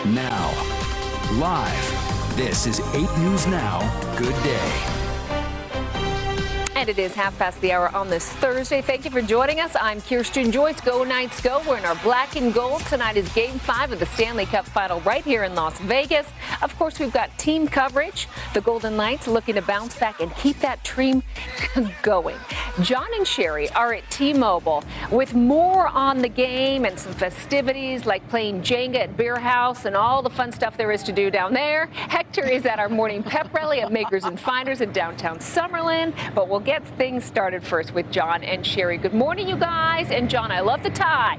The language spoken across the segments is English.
now. Live, this is 8 News Now. Good day. And it is 1:30 on this Thursday. Thank you for joining us. I'm Kirsten Joyce. Go Knights go. We're in our black and gold. Tonight is Game 5 of the Stanley Cup Final right here in Las Vegas. Of course, we've got team coverage. The Golden Knights looking to bounce back and keep that dream going. John and Sherry are at T-Mobile with more on the game and some festivities like playing Jenga at Beer House and all the fun stuff there is to do down there. Hector is at our morning pep rally at Makers and Finders in downtown Summerlin. But we'll get things started first with John and Sherry. Good morning, you guys. And John, I love the tie.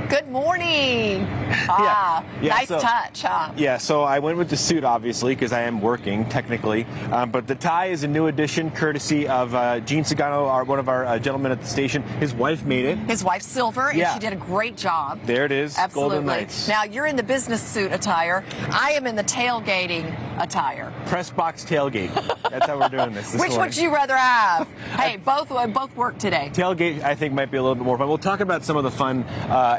Good morning. Nice touch, huh? Yeah, so I went with the suit, obviously, because I am working, technically. But the tie is a new addition, courtesy of Gene Sagano, one of our gentlemen at the station. His wife made it. His wife's silver, and she did a great job. There it is. Absolutely. Golden Knights. Now, you're in the business suit attire. I am in the tailgating attire. Press box tailgate. That's how we're doing this Which morning. would you rather have? Hey, both work today. Tailgate, I think, might be a little bit more fun. We'll talk about some of the fun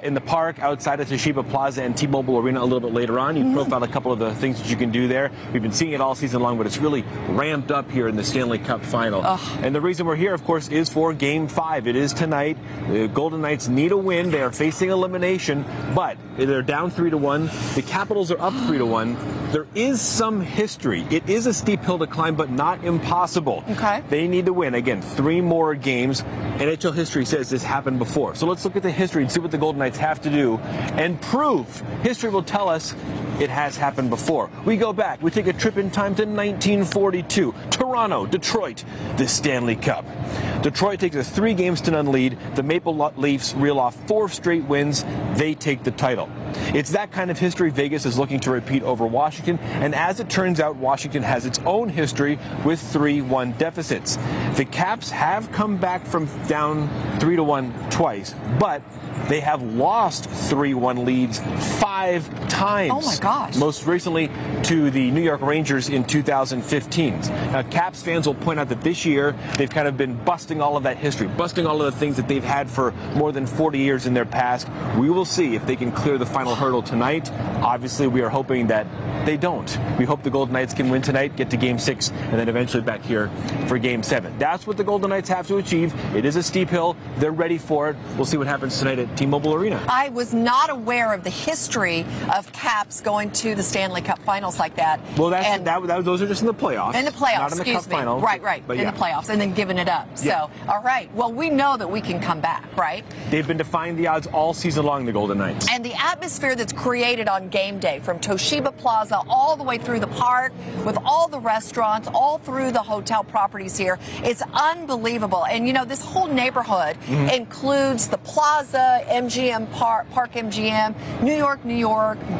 in the park outside of Toshiba Plaza and T-Mobile Arena a little bit later on. You profiled a couple of the things that you can do there. We've been seeing it all season long, but it's really ramped up here in the Stanley Cup Final. And the reason we're here, of course, is for Game 5. It is tonight. The Golden Knights need a win. They are facing elimination, but they're down 3-1. The Capitals are up 3-1. There is some history. It is a steep hill to climb, but not impossible. Okay. They need to win. Again, 3 more games. NHL history says this happened before. So let's look at the history and see what the Golden Knights have to do and prove. History will tell us it has happened before. We go back. We take a trip in time to 1942. Toronto, Detroit, the Stanley Cup. Detroit takes a 3-0 lead. The Maple Leafs reel off 4 straight wins. They take the title. It's that kind of history Vegas is looking to repeat over Washington, and as it turns out, Washington has its own history with 3-1 deficits. The Caps have come back from down 3-1 twice, but they have lost 3-1 leads 5 times. Oh my gosh. Most recently to the New York Rangers in 2015. Now, Caps fans will point out that this year they've kind of been busting all of that history, busting all of the things that they've had for more than 40 years in their past. We will see if they can clear the final hurdle tonight. Obviously, we are hoping that they don't. We hope the Golden Knights can win tonight, get to Game 6, and then eventually back here for Game 7. That's what the Golden Knights have to achieve. It is a steep hill. They're ready for it. We'll see what happens tonight at T-Mobile Arena. I was not aware of the history of Caps going to the Stanley Cup Finals like that. Well, those are just in the playoffs. In the playoffs, not in the Cup final. Right. But in the playoffs, and then giving it up. Yeah. So, all right. Well, we know that we can come back, right? They've been defying the odds all season long, the Golden Knights. And the atmosphere that's created on game day, from Toshiba Plaza all the way through the park, with all the restaurants, all through the hotel properties here, it's unbelievable. And, you know, this whole neighborhood includes the Plaza, MGM Park MGM, New York,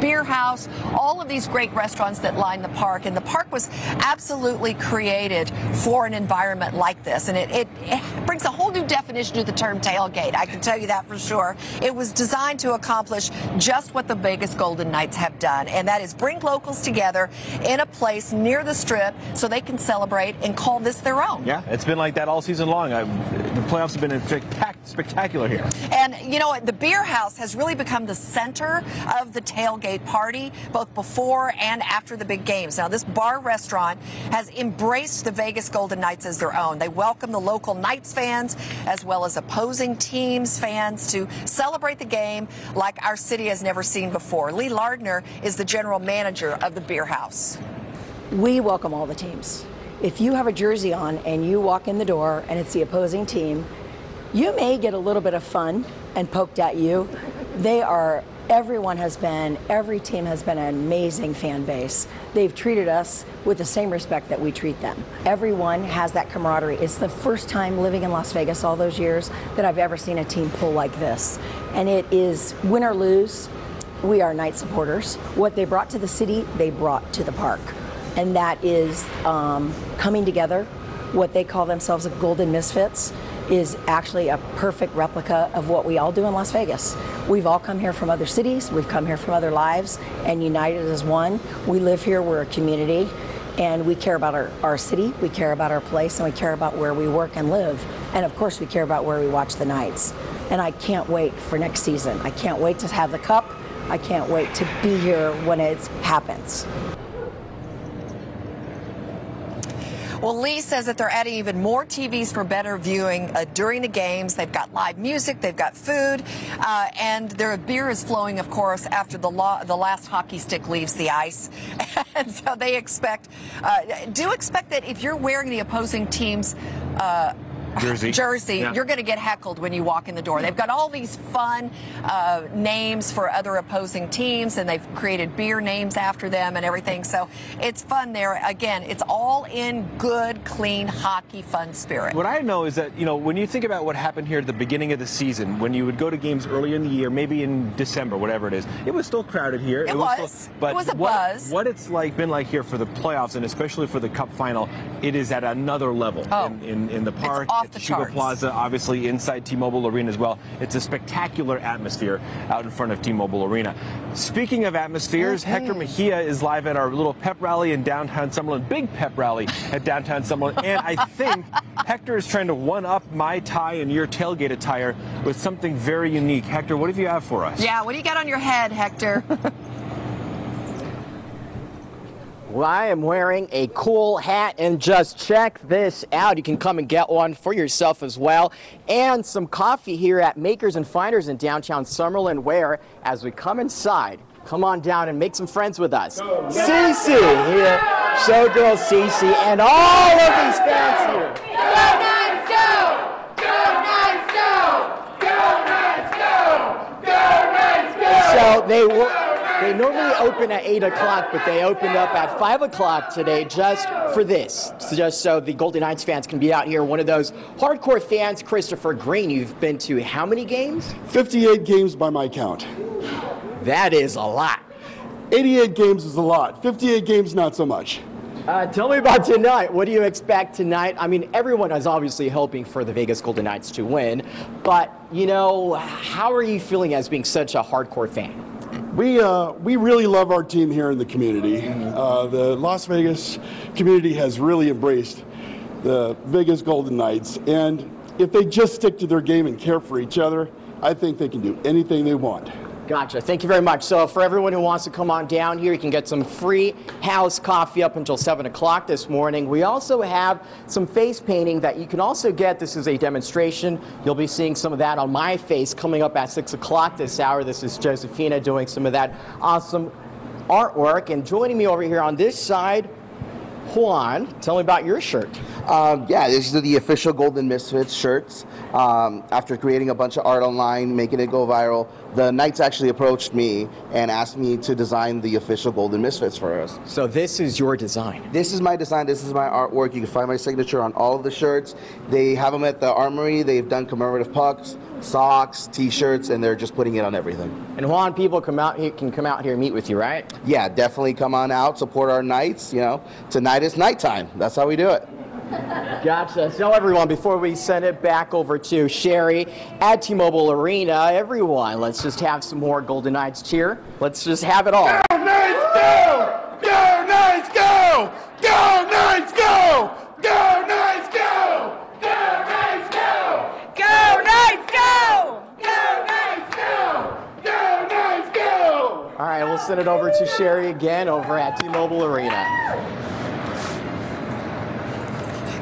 Beer House, all of these great restaurants that line the park. And the park was absolutely created for an environment like this. And it brings a whole new definition to the term tailgate. I can tell you that for sure. It was designed to accomplish just what the Vegas Golden Knights have done, and that is bring locals together in a place near the Strip so they can celebrate and call this their own. Yeah, it's been like that all season long. The playoffs have been spectacular here. And, you know, the Beer House has really become the center of the tailgate party, both before and after the big games. Now, this bar restaurant has embraced the Vegas Golden Knights as their own. They welcome the local Knights fans as well as opposing teams fans to celebrate the game like our city has never seen before. Lee Lardner is the general manager of the Beer House. We welcome all the teams. If you have a jersey on and you walk in the door and it's the opposing team, you may get a little bit of fun and poked at you. Every team has been an amazing fan base. They've treated us with the same respect that we treat them. Everyone has that camaraderie. It's the first time living in Las Vegas all those years that I've ever seen a team pull like this. And it is win or lose, we are Knight supporters. What they brought to the city, they brought to the park. And that is coming together. What they call themselves a Golden Misfits is actually a perfect replica of what we all do in Las Vegas. We've all come here from other cities, we've come here from other lives, and united as one. We live here, we're a community, and we care about our city, we care about our place, and we care about where we work and live. And of course, we care about where we watch the Knights. And I can't wait for next season. I can't wait to have the cup. I can't wait to be here when it happens. Well, Lee says that they're adding even more TVs for better viewing during the games. They've got live music, they've got food, and their beer is flowing, of course, after the last hockey stick leaves the ice. And so they expect that if you're wearing the opposing team's jersey, yeah, you're going to get heckled when you walk in the door. They've got all these fun names for other opposing teams, and they've created beer names after them and everything. So it's fun there. Again, it's all in good, clean hockey fun spirit. What I know is that, you know, when you think about what happened here at the beginning of the season, when you would go to games early in the year, maybe in December, whatever it is, it was still crowded here. It was. But it was a buzz. What it's been like here for the playoffs, and especially for the Cup final, it is at another level in the park. Off the Toshiba charts. Plaza, obviously inside T-Mobile Arena as well. It's a spectacular atmosphere out in front of T-Mobile Arena. Speaking of atmospheres, Hector Mejia is live at our little pep rally in downtown Summerlin, big pep rally at downtown Summerlin, and I think Hector is trying to one-up my tie and your tailgate attire with something very unique. Hector, what do you have for us? Yeah, what do you got on your head, Hector? Well, I am wearing a cool hat, and just check this out. You can come and get one for yourself as well. And some coffee here at Makers and Finders in downtown Summerlin, where, as we come inside, come on down and make some friends with us. Cece here, showgirl Cece, and all of these fans here. Go Knights, go! Go Knights, go! Go Knights, go! Go Knights, go! So they normally open at 8 o'clock, but they opened up at 5 o'clock today just for this. Just so the Golden Knights fans can be out here. One of those hardcore fans, Christopher Green, you've been to how many games? 58 games by my count. That is a lot. 88 games is a lot. 58 games, not so much. Tell me about tonight. What do you expect tonight? I mean, everyone is obviously hoping for the Vegas Golden Knights to win, but, you know, how are you feeling as being such a hardcore fan? We really love our team here in the community. The Las Vegas community has really embraced the Vegas Golden Knights, and if they just stick to their game and care for each other, I think they can do anything they want. Gotcha. Thank you very much. So for everyone who wants to come on down here, you can get some free house coffee up until 7 o'clock this morning. We also have some face painting that you can also get. This is a demonstration. You'll be seeing some of that on my face coming up at 6 o'clock this hour. This is Josephina doing some of that awesome artwork. And joining me over here on this side, Juan, tell me about your shirt. Yeah, these are the official Golden Misfits shirts. After creating a bunch of art online, making it go viral, the Knights actually approached me and asked me to design the official Golden Misfits for us. So this is your design? This is my design. This is my artwork. You can find my signature on all of the shirts. They have them at the Armory. They've done commemorative pucks, socks, T-shirts, and they're just putting it on everything. And Juan, people can come out here and meet with you, right? Yeah, definitely come on out, support our Knights. You know, tonight is nighttime. That's how we do it. Gotcha. So everyone, before we send it back over to Sherry at T-Mobile Arena, everyone, let's just have some more Golden Knights cheer. Let's just have it all. Go Knights, go! Go Knights, go! Go Knights, go! Go Knights, go! Go Knights, go! Go Knights, go! Go Knights, go! Go Knights, go! All right, we'll send it over to Sherry again over at T-Mobile Arena.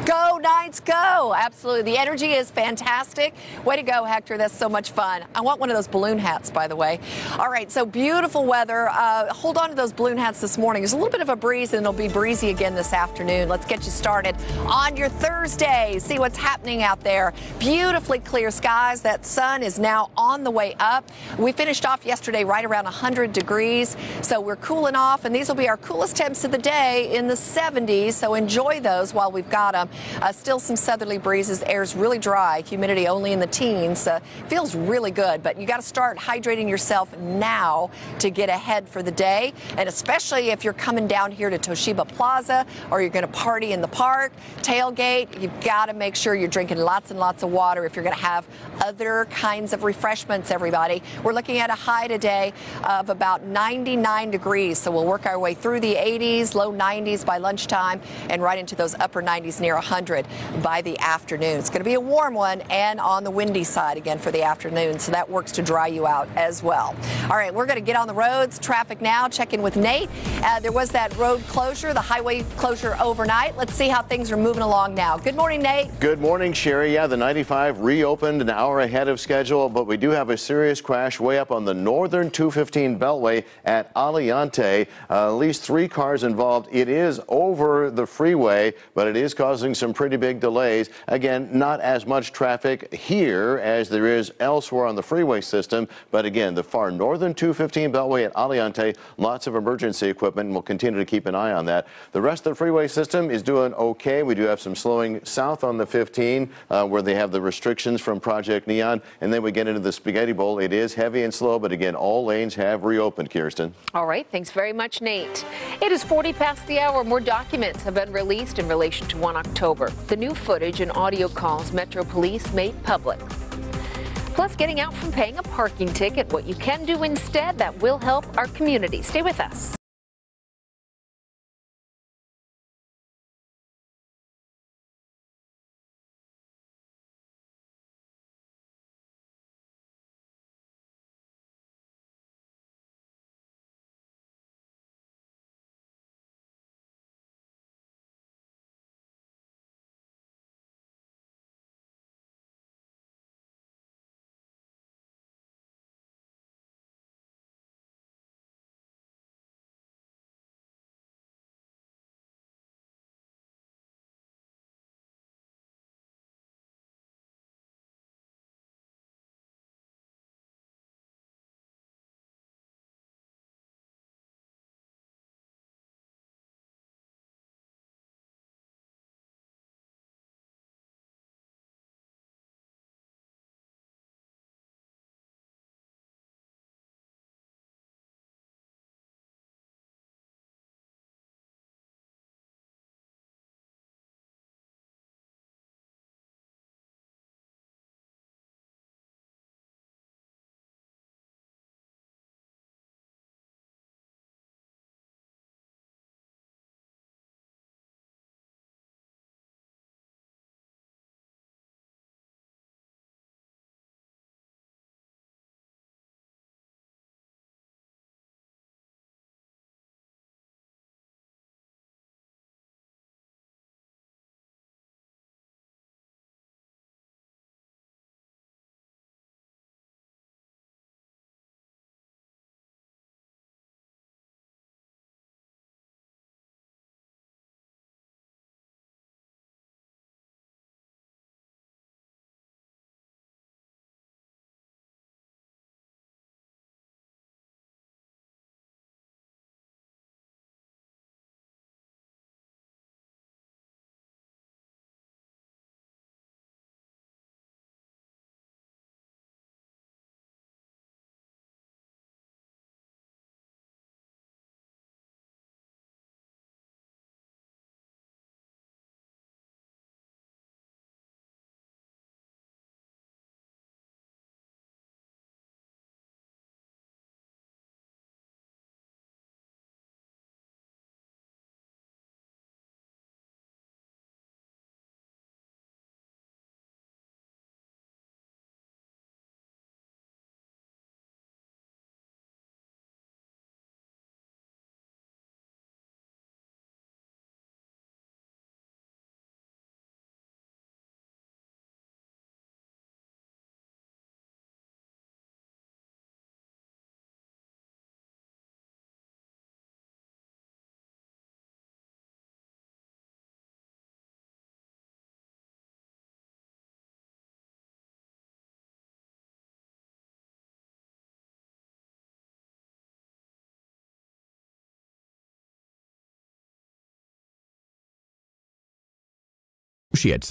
Go Knights, go! Absolutely. The energy is fantastic. Way to go, Hector. That's so much fun. I want one of those balloon hats, by the way. All right, so beautiful weather. Hold on to those balloon hats this morning. There's a little bit of a breeze, and it'll be breezy again this afternoon. Let's get you started on your Thursday. See what's happening out there. Beautifully clear skies. That sun is now on the way up. We finished off yesterday right around 100 degrees, so we're cooling off, and these will be our coolest temps of the day in the 70s, so enjoy those while we've got them. Still some southerly breezes. Air's really dry. Humidity only in the teens. Feels really good, but you got to start hydrating yourself now to get ahead for the day. And especially if you're coming down here to Toshiba Plaza or you're going to party in the park, tailgate, you've got to make sure you're drinking lots and lots of water if you're going to have other kinds of refreshments, everybody. We're looking at a high today of about 99 degrees, so we'll work our way through the 80s, low 90s by lunchtime, and right into those upper 90s near 100. by the afternoon. It's going to be a warm one and on the windy side again for the afternoon, so that works to dry you out as well. All right, we're going to get on the roads. Traffic now. Check in with Nate. There was that road closure, the highway closure overnight. Let's see how things are moving along now. Good morning, Nate. Good morning, Sherry. Yeah, the 95 reopened an hour ahead of schedule, but we do have a serious crash way up on the northern 215 Beltway at Aliante. At least 3 cars involved. It is over the freeway, but it is causing some pretty big delays. Again, not as much traffic here as there is elsewhere on the freeway system, but again, the far northern 215 Beltway at Aliante, lots of emergency equipment, and we'll continue to keep an eye on that. The rest of the freeway system is doing okay. We do have some slowing south on the 15 where they have the restrictions from Project Neon, and then we get into the Spaghetti Bowl. It is heavy and slow, but again, all lanes have reopened, Kirsten. All right, thanks very much, Nate. It is 40 past the hour. More documents have been released in relation to 1 October. The new footage and audio calls Metro Police made public. Plus, getting out from paying a parking ticket, what you can do instead that will help our community. Stay with us.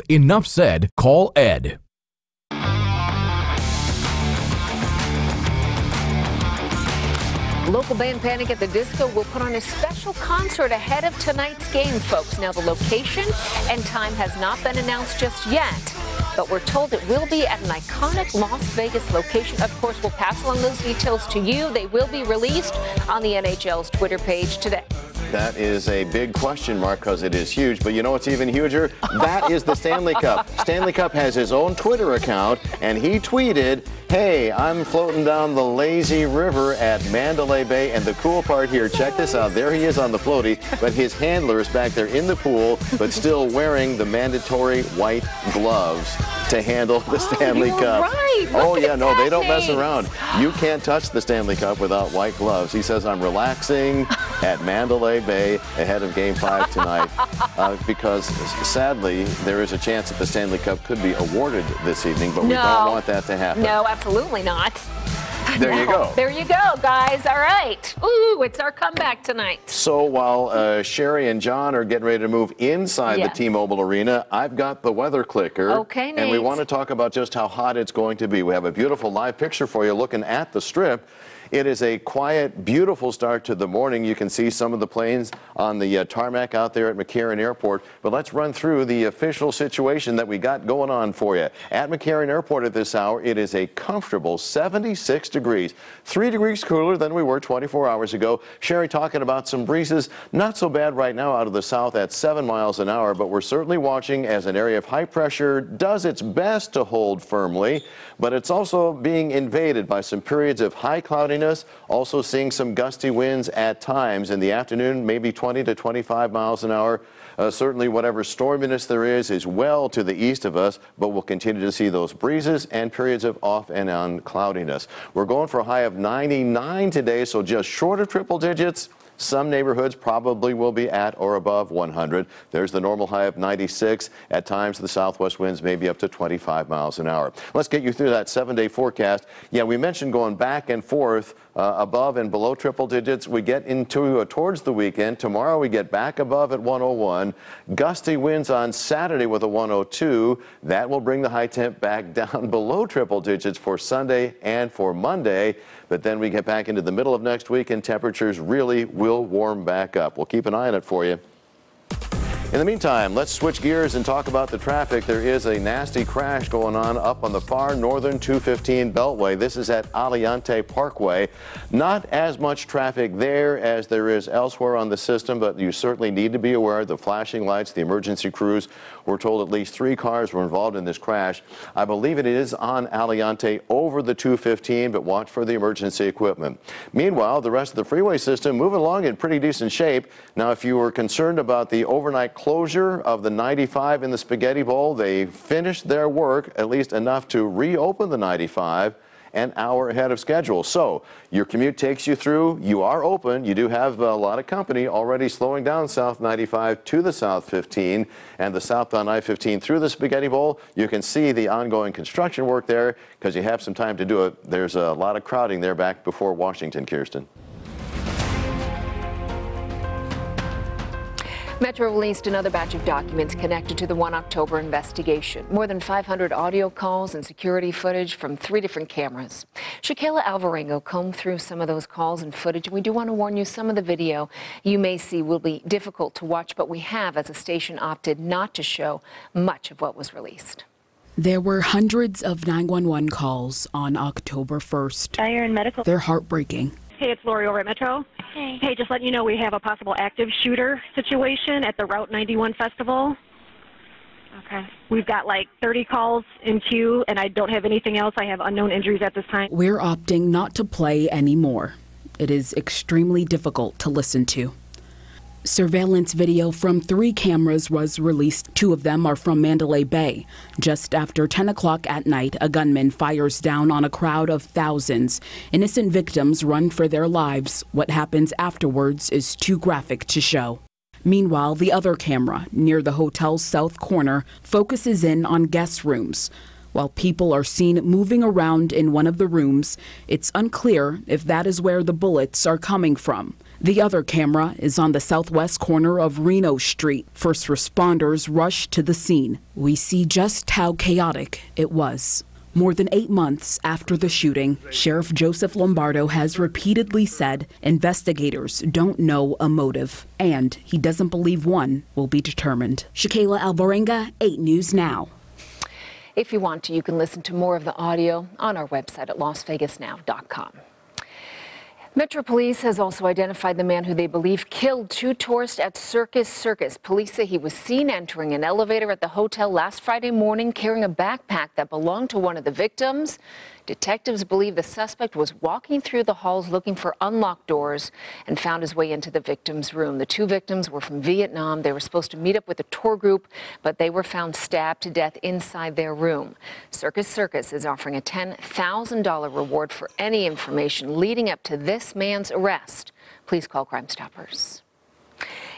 Enough said. Call Ed. Local band Panic at the Disco will put on a special concert ahead of tonight's game, folks. Now, the location and time has not been announced just yet, but we're told it will be at an iconic Las Vegas location. Of course, we'll pass along those details to you. They will be released on the NHL's Twitter page today. That is a big question mark because it is huge. But you know what's even huger? That is the Stanley Cup. Stanley Cup has his own Twitter account, and he tweeted, "Hey, I'm floating down the lazy river at Mandalay Bay." And the cool part here, check this out. There he is on the floaty, but his handler is back there in the pool, but still wearing the mandatory white gloves to handle the Stanley Cup. Right. Oh, yeah, no, they don't mess around. You can't touch the Stanley Cup without white gloves. He says, "I'm relaxing at Mandalay Bay ahead of Game 5 tonight," because sadly, there is a chance that the Stanley Cup could be awarded this evening, but we don't want that to happen. No, absolutely not. There you go. There you go, guys. All right. Ooh, it's our comeback tonight. So while Sherry and John are getting ready to move inside the T-Mobile Arena, I've got the weather clicker. Okay, Nate. And we want to talk about just how hot it's going to be. We have a beautiful live picture for you looking at the Strip. It is a quiet, beautiful start to the morning. You can see some of the planes on the tarmac out there at McCarran Airport. But let's run through the official situation that we got going on for you. At McCarran Airport at this hour, it is a comfortable 76 degrees, 3 degrees cooler than we were 24 hours ago. Sherry talking about some breezes, not so bad right now out of the south at 7 miles an hour, but we're certainly watching as an area of high pressure does its best to hold firmly, but it's also being invaded by some periods of high cloudiness. Also seeing some gusty winds at times in the afternoon, maybe 20 to 25 miles an hour. Certainly whatever storminess there is well to the east of us, but we'll continue to see those breezes and periods of off and on cloudiness. We're going for a high of 99 today, so just short of triple digits. Some neighborhoods probably will be at or above 100. There's the normal high of 96. At times, the southwest winds may be up to 25 miles an hour. Let's get you through that 7-day forecast. Yeah, we mentioned going back and forth above and below triple digits. We get into towards the weekend. Tomorrow, we get back above at 101. Gusty winds on Saturday with a 102. That will bring the high temp back down below triple digits for Sunday and for Monday. But then we get back into the middle of next week and temperatures really will warm back up. We'll keep an eye on it for you. In the meantime, let's switch gears and talk about the traffic. There is a nasty crash going on up on the far northern 215 Beltway. This is at Aliante Parkway. Not as much traffic there as there is elsewhere on the system, but you certainly need to be aware of the flashing lights, the emergency crews. We're told at least 3 cars were involved in this crash. I believe it is on Aliante over the 215, but watch for the emergency equipment. Meanwhile, the rest of the freeway system moving along in pretty decent shape. Now, if you were concerned about the overnight closure of the 95 in the Spaghetti Bowl, they finished their work, at least enough to reopen the 95 an hour ahead of schedule. So your commute takes you through, you are open, you do have a lot of company already slowing down South 95 to the South 15 and the southbound I-15 through the Spaghetti Bowl. You can see the ongoing construction work there because you have some time to do it. There's a lot of crowding there back before Washington, Kirsten. Metro released another batch of documents connected to the 1 October investigation. More than 500 audio calls and security footage from 3 different cameras. Shakayla Alvarenga combed through some of those calls and footage. We do want to warn you, some of the video you may see will be difficult to watch, but we have, as a station, opted not to show much of what was released. There were hundreds of 911 calls on October 1st. You're in medical. They're heartbreaking. Hey, it's Lori over at Metro. Hey. Hey, just letting you know we have a possible active shooter situation at the Route 91 Festival. Okay. We've got like 30 calls in queue, and I don't have anything else. I have unknown injuries at this time. We're opting not to play anymore. It is extremely difficult to listen to. Surveillance video from 3 cameras was released. 2 of them are from Mandalay Bay. Just after 10 o'clock at night, a gunman fires down on a crowd of thousands. Innocent victims run for their lives. What happens afterwards is too graphic to show. Meanwhile, the other camera, near the hotel's south corner, focuses in on guest rooms. While people are seen moving around in one of the rooms, it's unclear if that is where the bullets are coming from. The other camera is on the southwest corner of Reno Street. First responders rush to the scene. We see just how chaotic it was. More than 8 months after the shooting, Sheriff Joseph Lombardo has repeatedly said investigators don't know a motive, and he doesn't believe one will be determined. Shakayla Alvarenga, 8 News Now. If you want to, you can listen to more of the audio on our website at LasVegasNow.com. Metro Police has also identified the man who they believe killed 2 tourists at Circus. Police say he was seen entering an elevator at the hotel last Friday morning carrying a backpack that belonged to one of the victims. Detectives believe the suspect was walking through the halls looking for unlocked doors and found his way into the victim's room. The 2 victims were from Vietnam. They were supposed to meet up with a tour group, but they were found stabbed to death inside their room. Circus is offering a $10,000 reward for any information leading up to this man's arrest. Please call Crime Stoppers.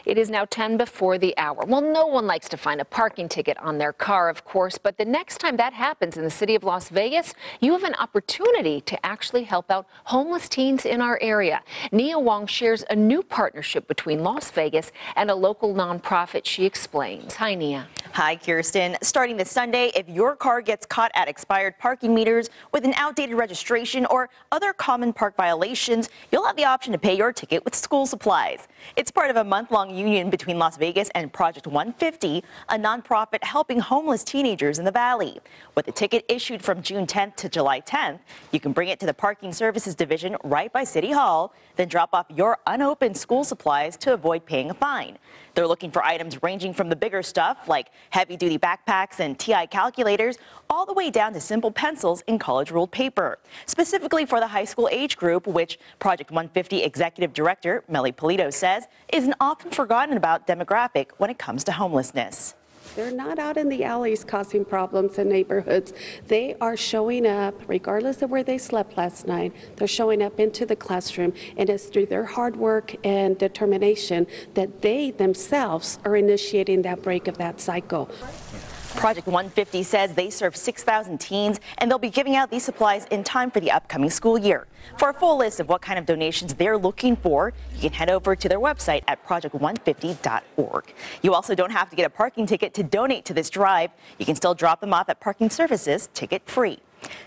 It is now 10 before the hour. Well, no one likes to find a parking ticket on their car, of course, but the next time that happens in the city of Las Vegas, you have an opportunity to actually help out homeless teens in our area. Nia Wong shares a new partnership between Las Vegas and a local nonprofit. She explains. Hi, Nia. Hi, Kirsten. Starting this Sunday, if your car gets caught at expired parking meters with an outdated registration or other common park violations, you'll have the option to pay your ticket with school supplies. It's part of a month-long union between Las Vegas and Project 150, a nonprofit helping homeless teenagers in the valley. With a ticket issued from June 10th to July 10th, you can bring it to the Parking Services Division right by City Hall, then drop off your unopened school supplies to avoid paying a fine. They're looking for items ranging from the bigger stuff like heavy-duty backpacks and TI calculators all the way down to simple pencils and college-ruled paper. Specifically for the high school age group, which Project 150 Executive Director Melly Polito says is an often forgotten about demographic when it comes to homelessness. They're not out in the alleys causing problems in neighborhoods. They are showing up, regardless of where they slept last night, they're showing up into the classroom, and it's through their hard work and determination that they themselves are initiating that break of that cycle. Project 150 says they serve 6,000 teens, and they'll be giving out these supplies in time for the upcoming school year. For a full list of what kind of donations they're looking for, you can head over to their website at project150.org. You also don't have to get a parking ticket to donate to this drive. You can still drop them off at Parking Services ticket-free.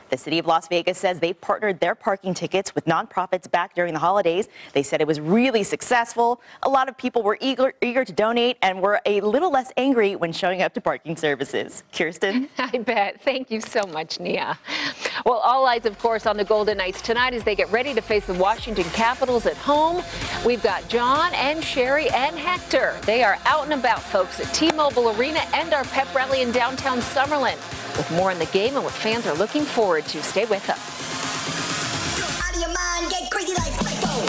The city of Las Vegas says they partnered their parking tickets with nonprofits back during the holidays. They said it was really successful. A lot of people were eager to donate and were a little less angry when showing up to Parking Services. Kirsten? I bet. Thank you so much, Nia. Well, all eyes, of course, on the Golden Knights tonight as they get ready to face the Washington Capitals at home. We've got John and Sherry and Hector. They are out and about, folks, at T-Mobile Arena and our pep rally in downtown Summerlin. With more in the game and what fans are looking forward to. Stay with us. Out of your mind, get crazy like psycho.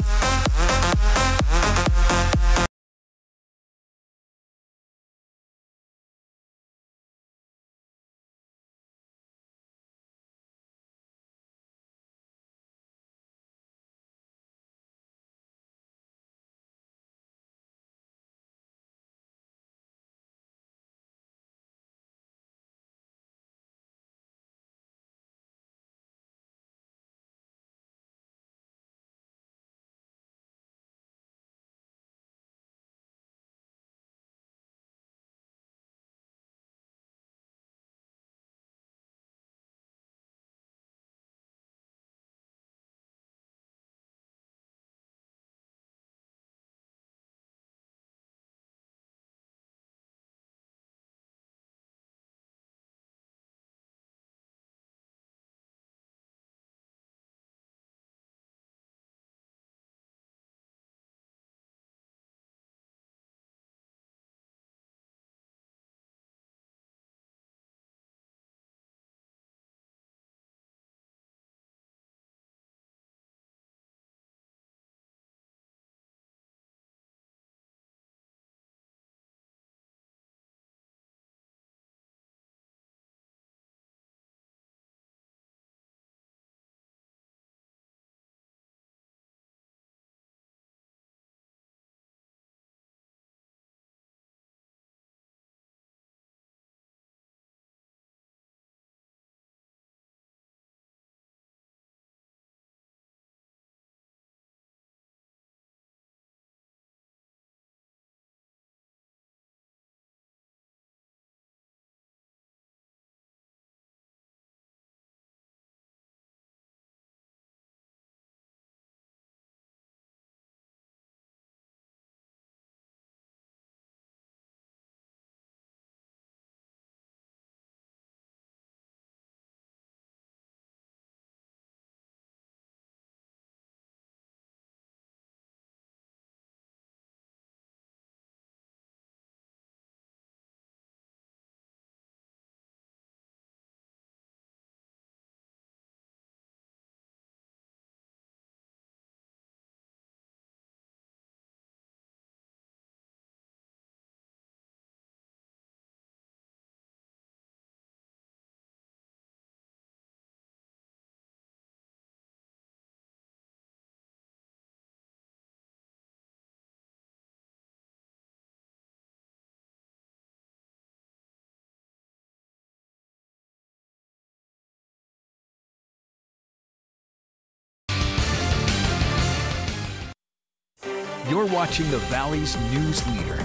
You're watching the Valley's news leader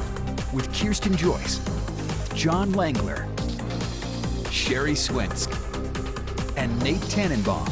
with Kirsten Joyce, John Langler, Sherry Swinsk, and Nate Tannenbaum.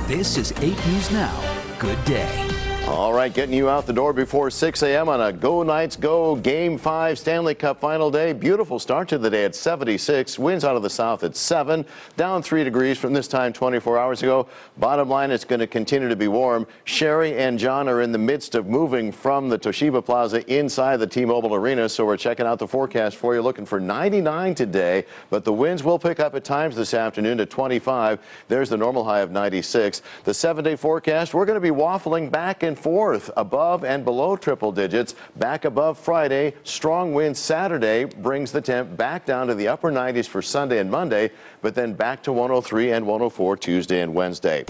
This is 8 News Now. Good day. All right, getting you out the door before 6 a.m. on a Go Knights Go Game 5 Stanley Cup final day. Beautiful start to the day at 76. Winds out of the south at 7. Down 3 degrees from this time 24 hours ago. Bottom line, it's going to continue to be warm. Sherry and John are in the midst of moving from the Toshiba Plaza inside the T-Mobile Arena, so we're checking out the forecast for you. Looking for 99 today, but the winds will pick up at times this afternoon to 25. There's the normal high of 96. The 7-day forecast, we're going to be waffling back and forth above and below triple digits. Back above Friday. Strong winds Saturday brings the temp back down to the upper 90s for Sunday and Monday, but then back to 103 and 104 Tuesday and Wednesday.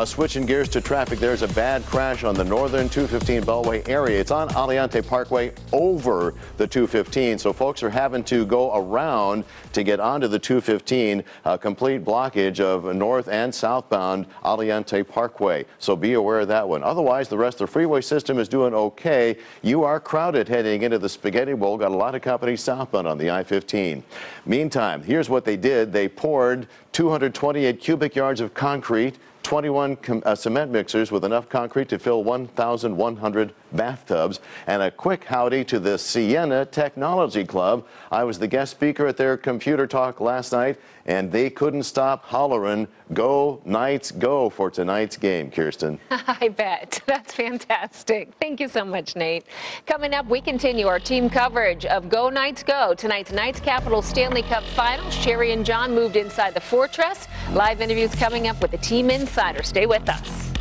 Switching gears to traffic, there's a bad crash on the northern 215 Beltway area. It's on Aliante Parkway over the 215, so folks are having to go around to get onto the 215. A complete blockage of north and southbound Aliante Parkway, so be aware of that one. Otherwise, the rest of the freeway system is doing okay. You are crowded heading into the Spaghetti Bowl. Got a lot of company southbound on the I-15. Meantime, here's what they did. They poured 228 cubic yards of concrete, 21 cement mixers with enough concrete to fill 1,100 bathtubs, and a quick howdy to the Sienna Technology Club. I was the guest speaker at their computer talk last night, and they couldn't stop hollering, "Go Knights, go," for tonight's game, Kirsten. I bet. That's fantastic. Thank you so much, Nate. Coming up, we continue our team coverage of Go Knights Go. Tonight's Knights Capital Stanley Cup Final. Sherry and John moved inside the Fortress. Live interviews coming up with the team insider. Stay with us.